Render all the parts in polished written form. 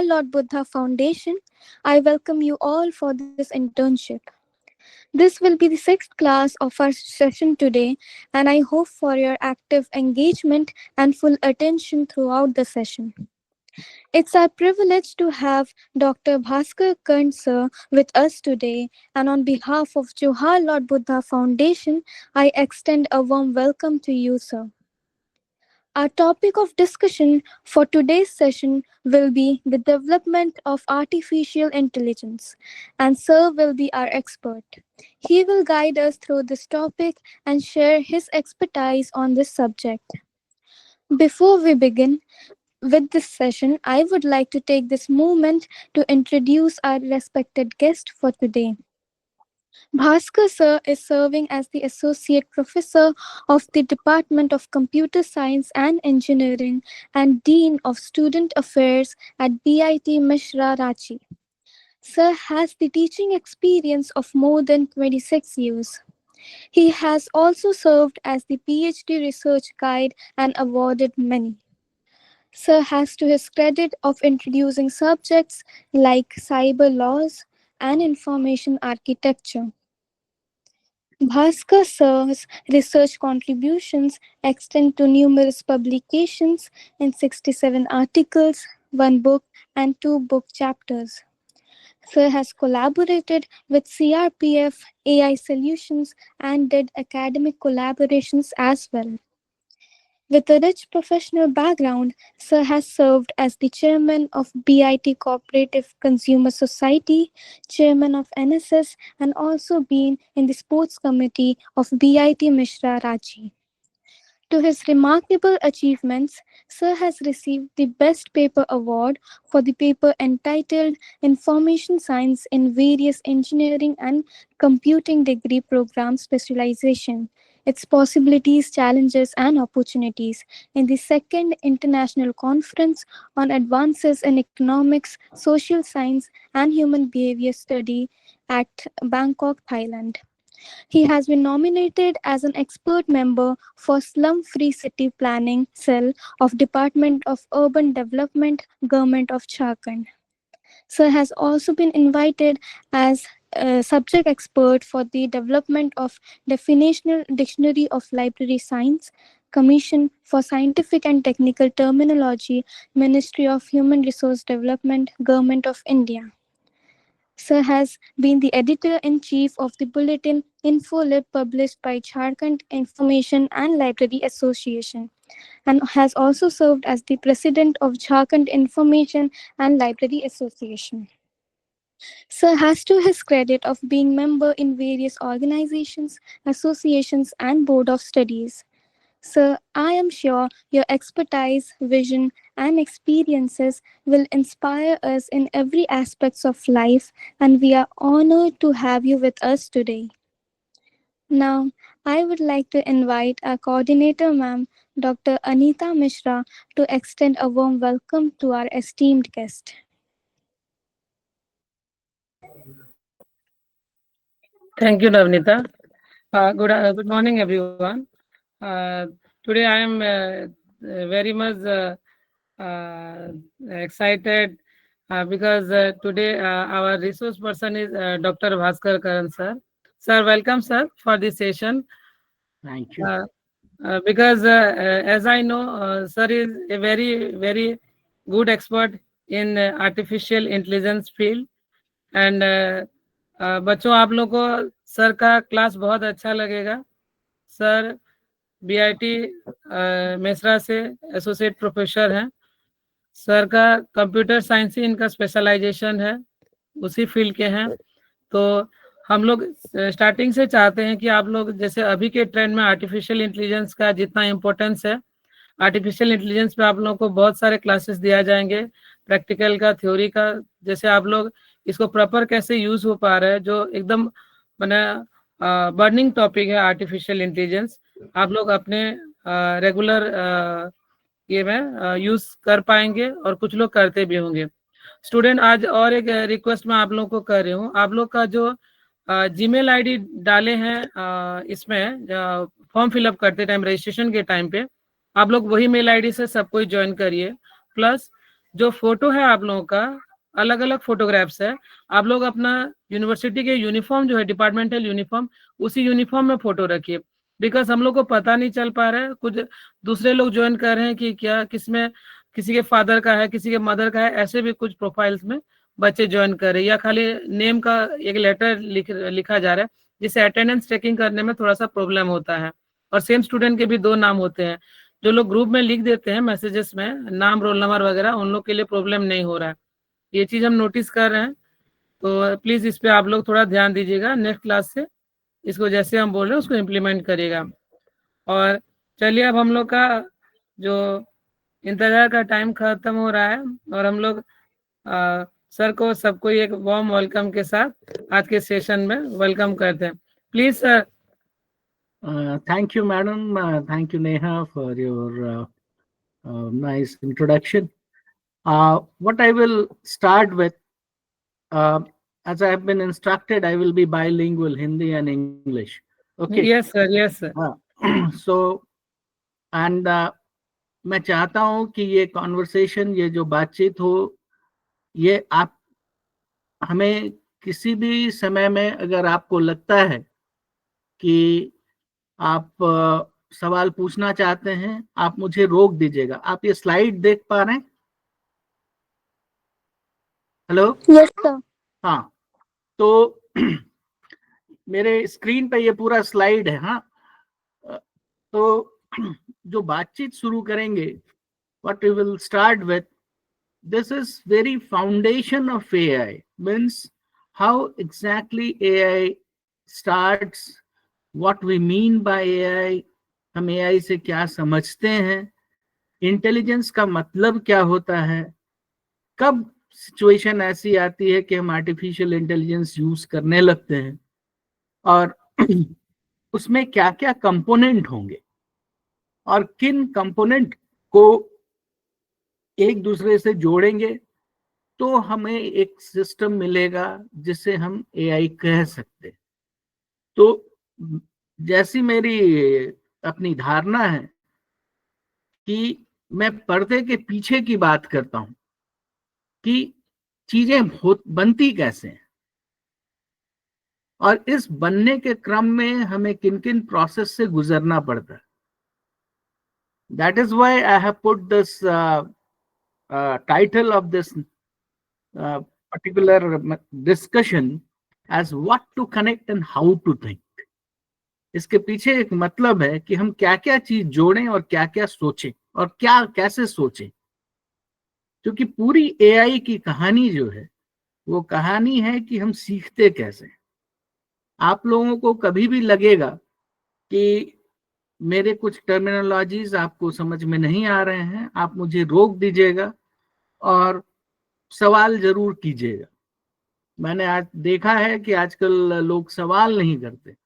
Johar Lord Buddha Foundation, I welcome you all for this internship. This will be the sixth class of our session today, and I hope for your active engagement and full attention throughout the session. It's our privilege to have Dr. Bhaskar Kant sir with us today, and on behalf of Johar Lord Buddha Foundation, I extend a warm welcome to you, sir. Our topic of discussion for today's session will be the development of artificial intelligence, and Sir will be our expert. He will guide us through this topic and share his expertise on this subject. Before we begin with this session, I would like to take this moment to introduce our respected guest for today. Bhaskar sir is serving as the Associate Professor of the Department of Computer Science and Engineering and Dean of Student Affairs at BIT Mishra Ranchi. Sir has the teaching experience of more than 26 years. He has also served as the PhD research guide and awarded many. Sir has to his credit of introducing subjects like cyber laws and information architecture. Bhaskar sir's research contributions extend to numerous publications in 67 articles, one book, and two book chapters. Sir has collaborated with CRPF, AI Solutions, and did academic collaborations as well. With a rich professional background, Sir has served as the chairman of BIT Cooperative Consumer Society, chairman of NSS, and also been in the sports committee of BIT Mishra Ranchi. To his remarkable achievements, Sir has received the Best Paper Award for the paper entitled Information Science in various engineering and computing degree program specialization, its possibilities, challenges, and opportunities in the second International Conference on Advances in Economics, Social Science, and Human Behavior Study at Bangkok, Thailand. He has been nominated as an expert member for Slum Free City Planning Cell of Department of Urban Development, Government of Jharkhand. Sir has also been invited as a subject expert for the development of Definitional Dictionary of Library Science, Commission for Scientific and Technical Terminology, Ministry of Human Resource Development, Government of India. Sir has been the editor-in-chief of the bulletin InfoLib published by Jharkhand Information and Library Association and has also served as the president of Jharkhand Information and Library Association. Sir has to his credit of being member in various organizations, associations and board of studies. Sir, I am sure your expertise, vision, and experiences will inspire us in every aspect of life, and we are honored to have you with us today. Now, I would like to invite our coordinator, ma'am, Dr. Anita Mishra, to extend a warm welcome to our esteemed guest. Thank you, Navnita. Good morning, everyone. Uh, Today I am very much excited because today our resource person is Dr. Bhaskar Karan sir. Sir, welcome, sir, for this session. Thank you. Because as I know, sir is a very good expert in artificial intelligence field and बच्चों आप लोग को sir का class बहुत अच्छा लगेगा. Sir BIT Mesra से associate professor हैं. सर का कंप्यूटर साइंस ही इनका स्पेशलाइजेशन है, उसी फील्ड के हैं. तो हम लोग स्टार्टिंग से चाहते हैं कि आप लोग जैसे अभी के ट्रेंड में आर्टिफिशियल इंटेलिजेंस का जितना इम्पोर्टेंस है, आर्टिफिशियल इंटेलिजेंस पे आप लोगों को बहुत सारे क्लासेस दिया जाएंगे, प्रैक्टिकल का, थ्योरी का. जैसे आप लोग इसको प्रॉपर कैसे यूज हो पा रहे हैं, जो एकदम मैंने बर्निंग टॉपिक है आर्टिफिशियल इंटेलिजेंस, आप लोग अपने रेगुलर ये में यूज कर पाएंगे और कुछ लोग करते भी होंगे. स्टूडेंट, आज और एक रिक्वेस्ट मैं आप लोग को कर रही हूँ. आप लोग का जो जीमेल आईडी डाले हैं इसमें फॉर्म फिलअप करते टाइम, रजिस्ट्रेशन के टाइम पे, आप लोग वही मेल आईडी से सब कोई ज्वाइन करिए. प्लस जो फोटो है आप लोगों का अलग अलग फोटोग्राफ्स है, आप लोग अपना यूनिवर्सिटी के यूनिफॉर्म जो है डिपार्टमेंटल यूनिफॉर्म, उसी यूनिफॉर्म में फोटो रखिए, बिकॉज हम लोग को पता नहीं चल पा रहा है, कुछ दूसरे लोग ज्वाइन कर रहे हैं कि क्या किसमें किसी के फादर का है, किसी के मदर का है, ऐसे भी कुछ प्रोफाइल्स में बच्चे ज्वाइन कर रहे हैं, या खाली नेम का एक लेटर लिखा जा रहा है, जिससे अटेंडेंस चेकिंग करने में थोड़ा सा प्रॉब्लम होता है। और सेम स्टूडेंट के भी 2 नाम होते हैं, जो लोग ग्रुप में लिख देते हैं मैसेजेस में नाम रोल नंबर वगैरह, उन लोग के लिए प्रॉब्लम नहीं हो रहा है, ये चीज हम नोटिस कर रहे हैं। तो प्लीज इस पे आप लोग थोड़ा ध्यान दीजिएगा, नेक्स्ट क्लास से इसको जैसे हम बोल रहे हैं उसको इम्प्लीमेंट करिएगा। और चलिए अब हम लोग का जो इंतजार का टाइम खत्म हो रहा है, और हम लोग सर को सबको एक वार्म वेलकम के साथ आज के सेशन में वेलकम करते हैं। Please sir. Thank you, madam. Thank you, Neha, for your nice introduction. What I will start with, as I have been instructed, I will be bilingual, Hindi and English. Okay. Yes, sir. Yes, sir. So, and मैं चाहता हूं कि ये conversation, ये जो बातचीत हो, ये आप हमें किसी भी समय में अगर आपको लगता है कि आप सवाल पूछना चाहते हैं, आप मुझे रोक दीजिएगा। आप ये स्लाइड देख पा रहे हैं? हेलो? Yes sir. हाँ, तो मेरे स्क्रीन पे ये पूरा स्लाइड है। हाँ, तो जो बातचीत शुरू करेंगे, what we will start with, this is very foundation of AI, means how exactly AI starts, what we mean by AI, हम एआई से क्या समझते हैं, इंटेलिजेंस का मतलब क्या होता है, कब सिचुएशन ऐसी आती है कि हम आर्टिफिशियल इंटेलिजेंस यूज करने लगते हैं, और उसमें क्या क्या कंपोनेंट होंगे, और किन कंपोनेंट को एक दूसरे से जोड़ेंगे तो हमें एक सिस्टम मिलेगा जिसे हम एआई कह सकते हैं। तो जैसी मेरी अपनी धारणा है कि मैं पर्दे के पीछे की बात करता हूं कि चीजें बनती कैसे हैं, और इस बनने के क्रम में हमें किन किन प्रोसेस से गुजरना पड़ता है। That is why I have put this title of this particular discussion as what to connect and how to think. इसके पीछे एक मतलब है कि हम क्या क्या चीज जोड़ें और क्या क्या सोचें और क्या कैसे सोचें, क्योंकि पूरी एआई की कहानी जो है वो कहानी है कि हम सीखते कैसे। आप लोगों को कभी भी लगेगा कि मेरे कुछ टर्मिनोलॉजीज आपको समझ में नहीं आ रहे हैं, आप मुझे रोक दीजिएगा और सवाल जरूर कीजिएगा। मैंने आज देखा है कि आजकल लोग सवाल नहीं करते,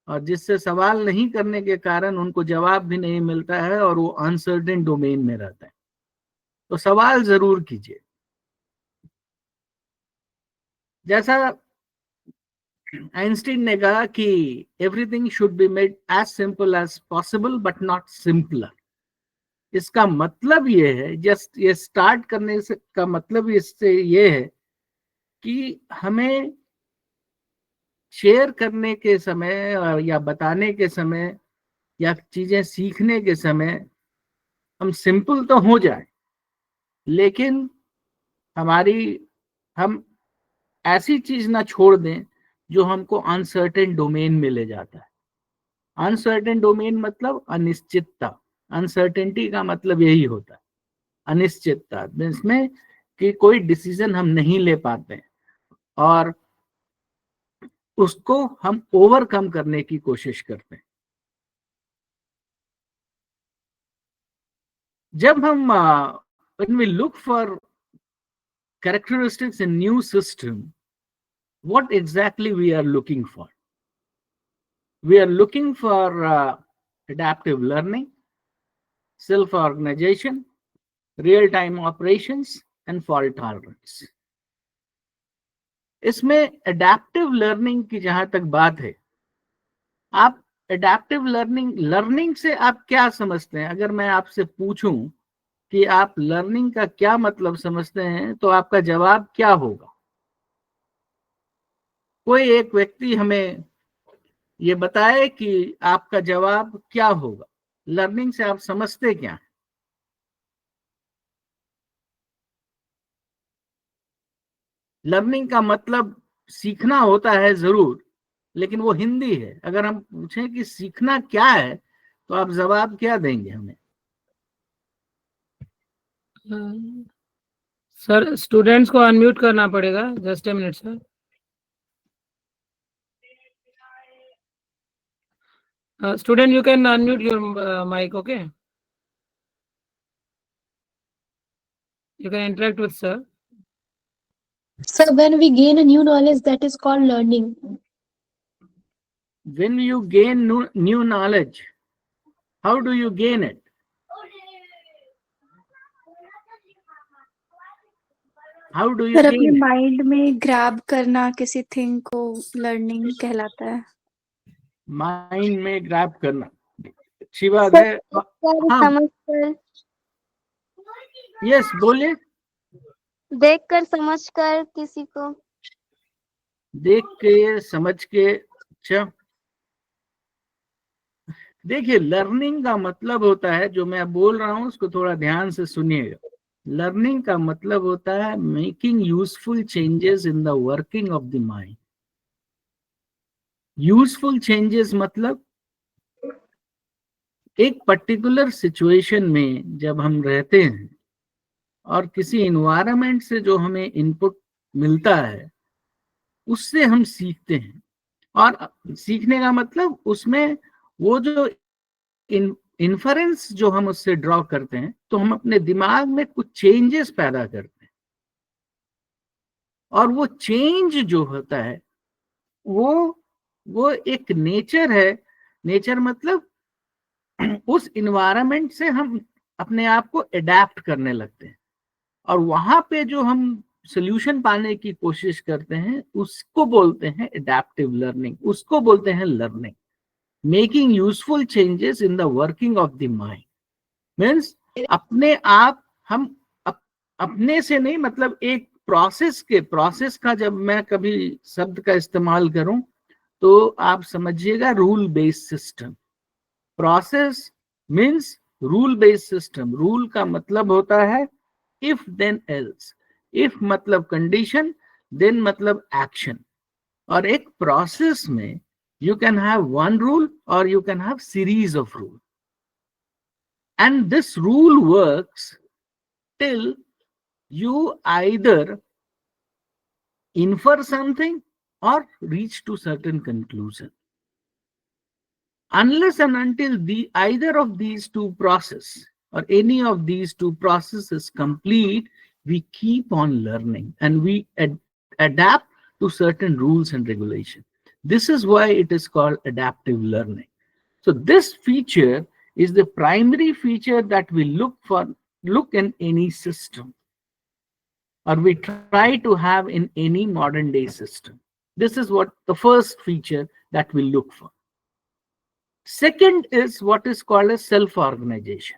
और जिससे सवाल नहीं करने के कारण उनको जवाब भी नहीं मिलता है और वो अनसर्टेन डोमेन में रहता है। तो सवाल जरूर कीजिए। जैसा आइंस्टीन ने कहा कि everything should be made as simple as possible but not simpler. इसका मतलब ये है, जस्ट ये स्टार्ट करने से का मतलब इससे ये है कि हमें शेयर करने के समय या बताने के समय या चीजें सीखने के समय हम सिंपल तो हो जाए, लेकिन हम ऐसी चीज ना छोड़ दें जो हमको अनसर्टेन डोमेन में ले जाता है। अनसर्टेन डोमेन मतलब अनिश्चितता। अनसर्टेनिटी का मतलब यही होता है, अनिश्चितता, इसमें कि कोई डिसीजन हम नहीं ले पाते हैं और उसको हम ओवरकम करने की कोशिश करते हैं। जब हम when we look for characteristics in new system, what exactly we are looking for? We are looking for adaptive learning, self-organization, real-time operations and fault tolerance. इसमें adaptive learning की जहां तक बात है, आप adaptive learning से आप क्या समझते हैं? अगर मैं आपसे पूछूं कि आप लर्निंग का क्या मतलब समझते हैं, तो आपका जवाब क्या होगा? कोई एक व्यक्ति हमें ये बताए कि आपका जवाब क्या होगा, लर्निंग से आप समझते क्या हैं? लर्निंग का मतलब सीखना होता है जरूर, लेकिन वो हिंदी है। अगर हम पूछें कि सीखना क्या है, तो आप जवाब क्या देंगे हमें? सर स्टूडेंट्स को अनम्यूट करना पड़ेगा, just a minute sir. Student, you can unmute your mic, okay? You can interact with sir. So when we gain a new knowledge, that is called learning. When you gain new knowledge, how do you gain it? How do you sir अपने gain it? Mind में grab करना किसी thing को learning कहलाता है। Mind में grab करना, अच्छी बात सर, है। देखकर हाँ, समझकर, यस बोलिए। देखकर समझकर किसी को। देख के समझ के, अच्छा देखिए, लर्निंग का मतलब होता है, जो मैं बोल रहा हूं उसको थोड़ा ध्यान से सुनिएगा। लर्निंग का मतलब होता है making useful changes in the working of the mind. Useful changes मतलब एक पर्टिकुलर सिचुएशन में जब हम रहते हैं और किसी इन्वायरमेंट से जो हमें इनपुट मिलता है, उससे हम सीखते हैं। और सीखने का मतलब उसमें वो जो इन्फरेंस जो हम उससे ड्रॉ करते हैं, तो हम अपने दिमाग में कुछ चेंजेस पैदा करते हैं। और वो चेंज जो होता है वो एक नेचर है। नेचर मतलब उस इन्वायरमेंट से हम अपने आप को अडेप्ट करने लगते हैं, और वहां पे जो हम सोल्यूशन पाने की कोशिश करते हैं, उसको बोलते हैं एडेप्टिव लर्निंग, उसको बोलते हैं learning. Making useful changes in the working of the mind means अपने आप हम अपने से नहीं, मतलब एक प्रोसेस का जब मैं कभी शब्द का इस्तेमाल करूं, तो आप समझिएगा rule based system. Process means rule based system. Rule का मतलब होता है इफ देन एल्स। इफ मतलब कंडीशन, देन मतलब एक्शन। और एक प्रोसेस में you can have one rule or you can have series of rules, and this rule works till you either infer something or reach to certain conclusion. Unless and until either of these two processes or any of these two processes is complete, we keep on learning and we adapt to certain rules and regulations. This is why it is called adaptive learning. So this feature is the primary feature that we look in any system, or we try to have in any modern day system. This is what the first feature that we look for. Second is what is called as self-organization.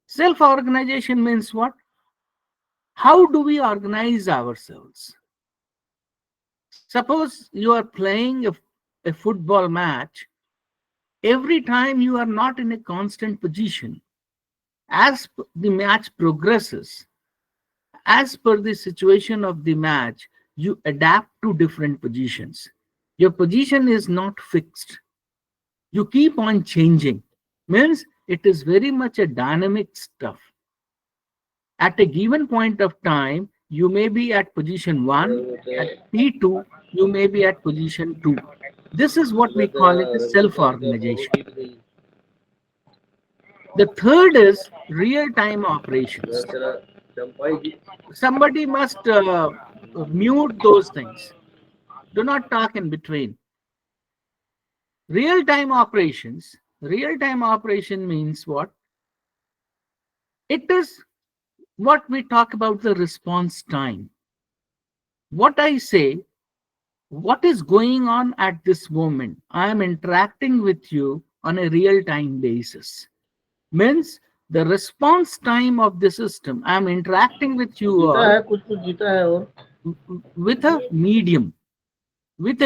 Self-organization means what? How do we organize ourselves? Suppose you are playing a football match. Every time you are not in a constant position. As the match progresses, as per the situation of the match, you adapt to different positions. Your position is not fixed. You keep on changing. Means it is very much a dynamic stuff. At a given point of time, you may be at position 1, at P2, you may be at position 2. This is what we call it as self-organization. The third is real-time operations. Somebody must mute those things. Do not talk in between. Real-time operations. Real-time operation means what? It is what we talk about the response time. What I say, what is going on at this moment? I am interacting with you on a real-time basis. Means the response time of the system. I'm interacting with you जीता all है कुछ जीता है और with a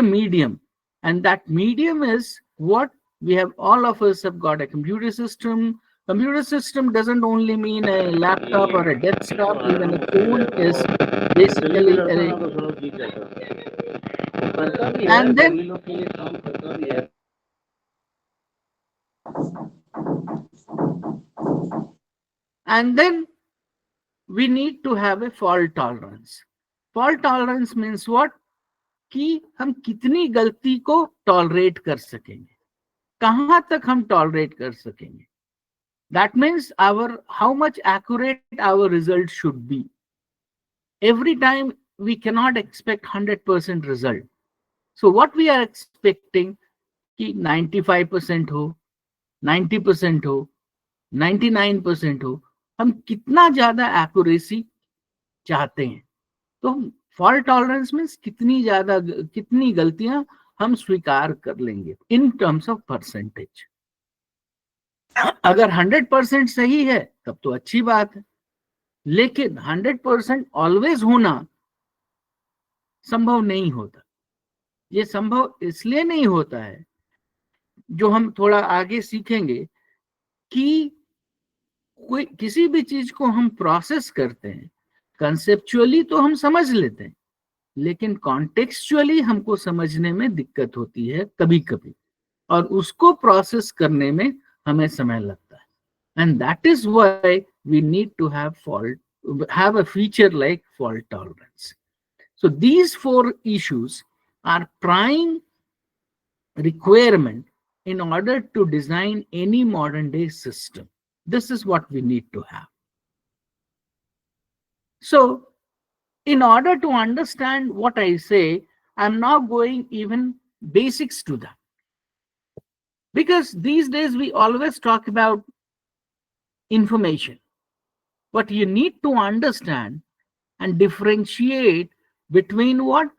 medium, and that medium is what we have. All of us have got a computer system. Computer system doesn't only mean a laptop or a desktop. Even a phone is basically a, तो सुनो जीत जाएगा वो करता भी है and then family लोग के लिए काम करता भी है and then we need to have a fault tolerance. Fault tolerance means what? कि हम कितनी गलती को टॉलरेट कर सकेंगे, कहां तक हम टॉलरेट कर सकेंगे. That means how much accurate our result should be. Every time we cannot expect 100% result. So what we are expecting कि 95% हो, 90% हो, 99% हो, हम कितना ज्यादा एक्यूरेसी चाहते हैं. तो फॉल्ट टॉलरेंस मीन्स कितनी गलतियां हम स्वीकार कर लेंगे इन टर्म्स ऑफ परसेंटेज. अगर 100% सही है तब तो अच्छी बात है, लेकिन 100% ऑलवेज होना संभव नहीं होता. ये संभव इसलिए नहीं होता है, जो हम थोड़ा आगे सीखेंगे, कि कोई किसी भी चीज को हम प्रोसेस करते हैं, कंसेप्चुअली तो हम समझ लेते हैं, लेकिन कॉन्टेक्सचुअली हमको समझने में दिक्कत होती है कभी कभी, और उसको प्रोसेस करने में हमें समय लगता है. And that is why we need to have a feature like fault tolerance. So these 4 issues are prime requirement in order to design any modern day system. This is what we need to have. So in order to understand what I say, I'm now going even basics to that. Because these days we always talk about information. But you need to understand and differentiate between what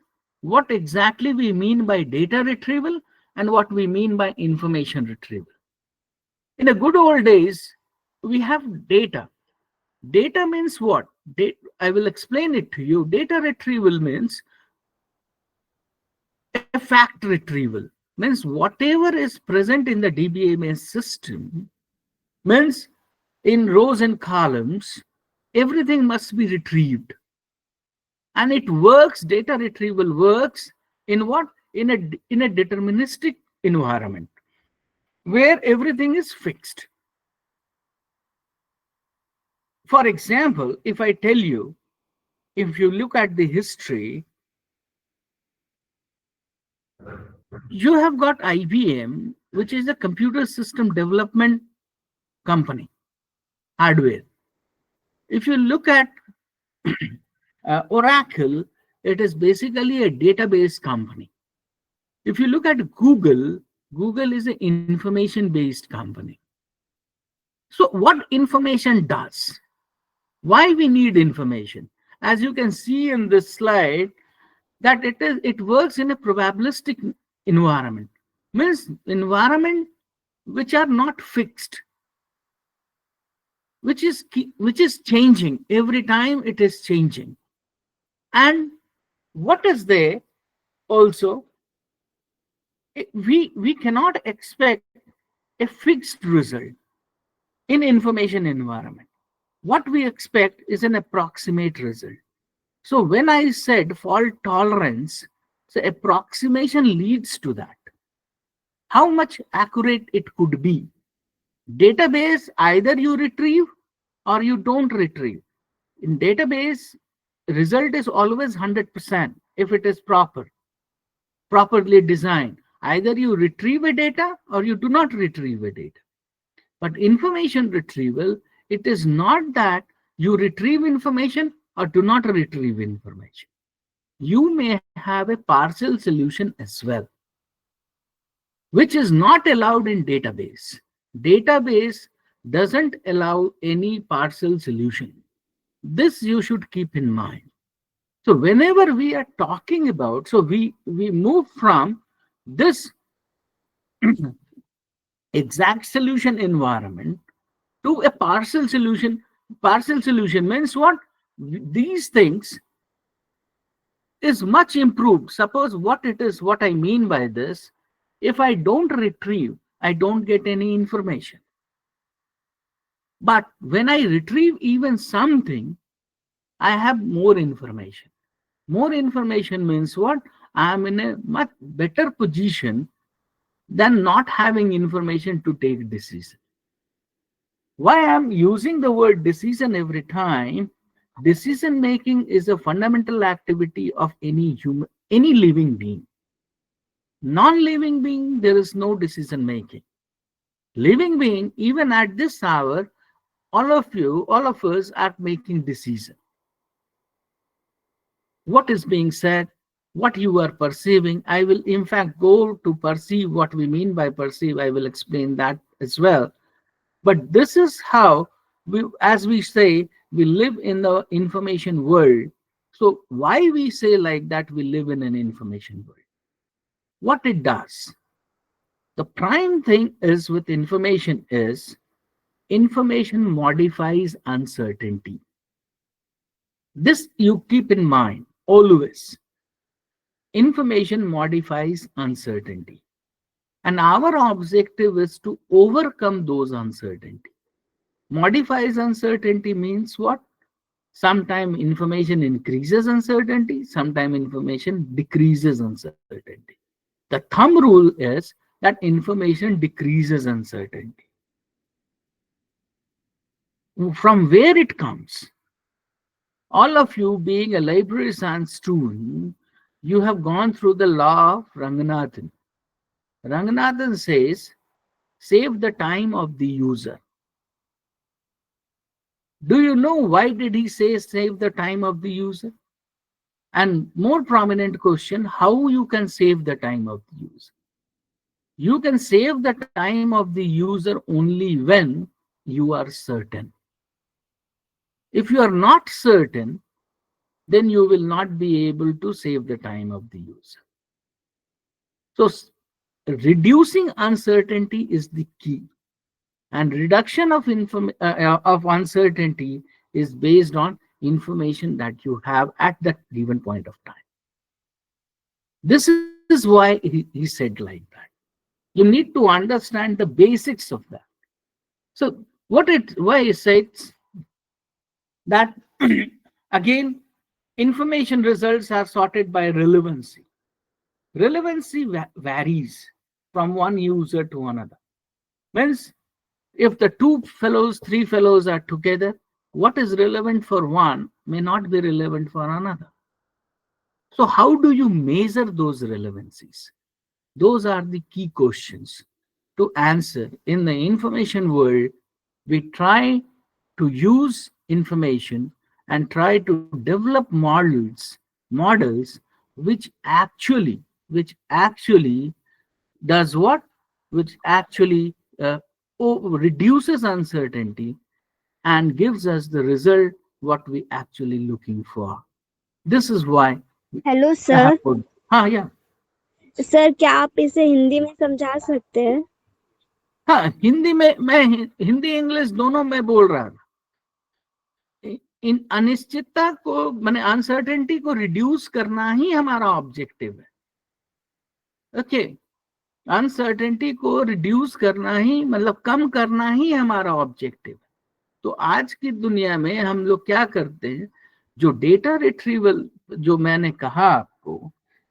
exactly we mean by data retrieval and what we mean by information retrieval. In the good old days, we have data. Data means what? I will explain it to you. Data retrieval means a fact retrieval. Means whatever is present in the DBMS system, means in rows and columns, everything must be retrieved. And it works, data retrieval works in what? In a deterministic environment where everything is fixed. For example, if I tell you, if you look at the history, you have got IBM, which is a computer system development company, hardware. If you look at Oracle, it is basically a database company. If you look at Google, Google is an information-based company. So what information does? Why we need information? As you can see in this slide, that it works in a probabilistic environment. Means environment which are not fixed, which is changing every time. It is changing. And what is there also, we cannot expect a fixed result in information environment. What we expect is an approximate result. So when I said fault tolerance, so approximation leads to that. How much accurate it could be. Database, either you retrieve or you don't retrieve. In database, result is always 100% if it is properly designed. Either you retrieve a data or you do not retrieve a data. But information retrieval, it is not that you retrieve information or do not retrieve information. You may have a partial solution as well, which is not allowed in database. Database doesn't allow any partial solution. This you should keep in mind. So whenever we are talking about, so we move from this exact solution environment to a partial solution. Partial solution means what? These things is much improved. Suppose what it is, what I mean by this, if I don't retrieve, I don't get any information. But when I retrieve even something, I have more information. More information means what? I am in a much better position than not having information to take decision. Why I am using the word decision every time? Decision making is a fundamental activity of any human, any living being. Non-living being, there is no decision making. Living being, even at this hour, all of you, all of us are making decision. What is being said, what you are perceiving. I will in fact go to perceive, what we mean by perceive. I will explain that as well. But this is how we, as we say, we live in the information world. So why we say like that, we live in an information world? What it does, the prime thing is with information is, information modifies uncertainty. This you keep in mind always. Information modifies uncertainty. And our objective is to overcome those uncertainty. Modifies uncertainty means what? Sometimes information increases uncertainty, sometimes information decreases uncertainty. The thumb rule is that information decreases uncertainty. From where it comes? All of you being a library science student, you have gone through the law of Ranganathan. Ranganathan says, save the time of the user. Do you know why did he say save the time of the user? And more prominent question, how you can save the time of the user? You can save the time of the user only when you are certain. If you are not certain, then you will not be able to save the time of the user. So reducing uncertainty is the key. And reduction of uncertainty is based on information that you have at that given point of time. This is why he said like that. You need to understand the basics of that. So why he says that again, information results are sorted by relevancy. Relevancy varies from one user to another. Means if the two fellows, three fellows are together, what is relevant for one may not be relevant for another. So how do you measure those relevancies? Those are the key questions to answer. In the information world, we try to use information and try to develop models which actually does what? Which actually reduces uncertainty and gives us the result what we actually looking for. This is why. Hello sir. हाँ या sir क्या आप इसे हिंदी में समझा सकते हैं? हाँ, हिंदी में मैं हिंदी इंग्लिश दोनों में बोल रहा था। इन अनिश्चितता को, माने अनसर्टेनिटी को रिड्यूस करना ही हमारा ऑब्जेक्टिव है। ओके, अनसर्टेनिटी को रिड्यूस करना ही, मतलब कम करना ही हमारा ऑब्जेक्टिव है। तो आज की दुनिया में हम लोग क्या करते हैं, जो डेटा रिट्रीवल, जो मैंने कहा आपको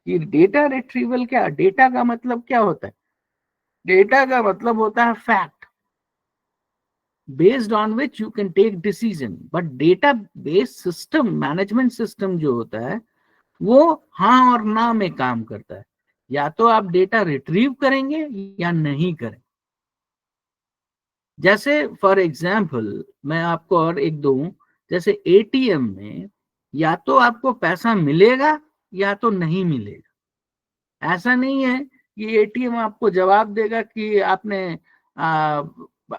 कि डेटा रिट्रीवल, क्या डेटा का मतलब क्या होता है? डेटा का मतलब होता है fact based on which you can take decision. But data based system, management system जो होता है वो हाँ और ना में काम करता है। या तो आप डेटा रिट्रीव करेंगे या नहीं करें। जैसे फॉर एग्जाम्पल मैं आपको और एक दूं, जैसे एटीएम में या तो आपको पैसा मिलेगा या तो नहीं मिलेगा। ऐसा नहीं है कि एटीएम आपको जवाब देगा कि आपने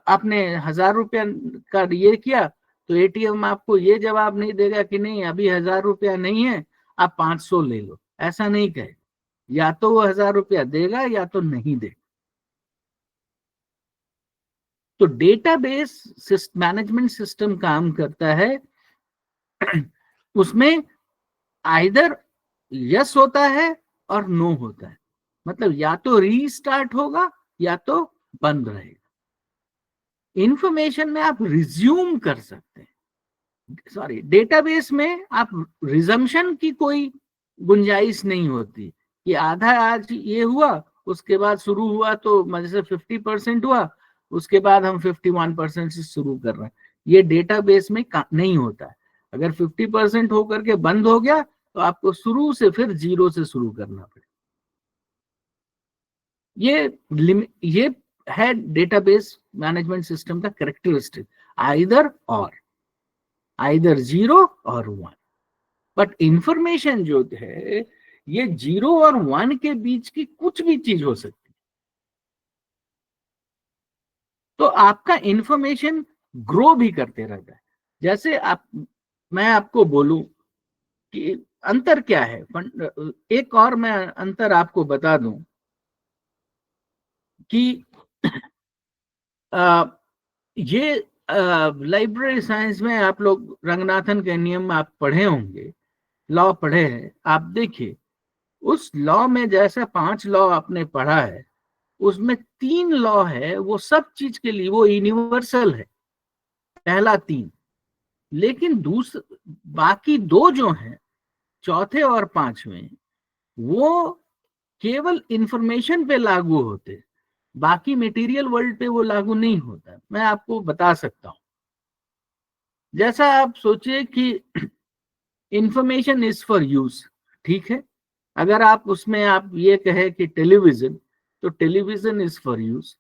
1000 रुपया का ये किया, तो एटीएम आपको ये जवाब नहीं देगा कि नहीं अभी 1000 रुपया नहीं है, आप 500 ले लो। ऐसा नहीं कहे, या तो वो 1000 रुपया देगा या तो नहीं देगा। तो डेटाबेस मैनेजमेंट सिस्टम काम करता है, उसमें आइदर यस होता है और नो होता है, मतलब या तो रीस्टार्ट होगा या तो बंद रहेगा। इंफॉर्मेशन में आप रिज्यूम कर सकते हैं, सॉरी डेटाबेस में आप रिजम्पशन की कोई गुंजाइश नहीं होती कि आधा आज ये हुआ उसके बाद शुरू हुआ तो जैसे 50% हुआ उसके बाद हम 51% से शुरू कर रहे हैं, ये डेटाबेस में नहीं होता है। अगर 50% होकर के बंद हो गया तो आपको शुरू से फिर 0 से शुरू करना पड़ेगा। ये है डेटाबेस मैनेजमेंट सिस्टम का कैरेक्टरिस्टिक, आइदर 0 और 1। बट इंफॉर्मेशन जो है ये 0 और 1 के बीच की कुछ भी चीज हो सकती है। तो आपका इंफॉर्मेशन ग्रो भी करते रहता है। जैसे मैं आपको बोलूं कि अंतर क्या है, एक और मैं अंतर आपको बता दूं कि ये लाइब्रेरी साइंस में आप लोग रंगनाथन के नियम आप पढ़े होंगे, लॉ पढ़े हैं, आप देखिए उस लॉ में जैसा 5 लॉ आपने पढ़ा है उसमें 3 लॉ है वो सब चीज के लिए वो यूनिवर्सल है, पहला 3। लेकिन बाकी 2 जो हैं, चौथे और 5वें, वो केवल इंफॉर्मेशन पे लागू होते, बाकी मटेरियल वर्ल्ड पे वो लागू नहीं होता। मैं आपको बता सकता हूं, जैसा आप सोचिए कि इंफॉर्मेशन इज फॉर यूज, ठीक है। अगर आप उसमें आप ये कहे कि टेलीविजन, तो टेलीविजन इज फॉर यूज।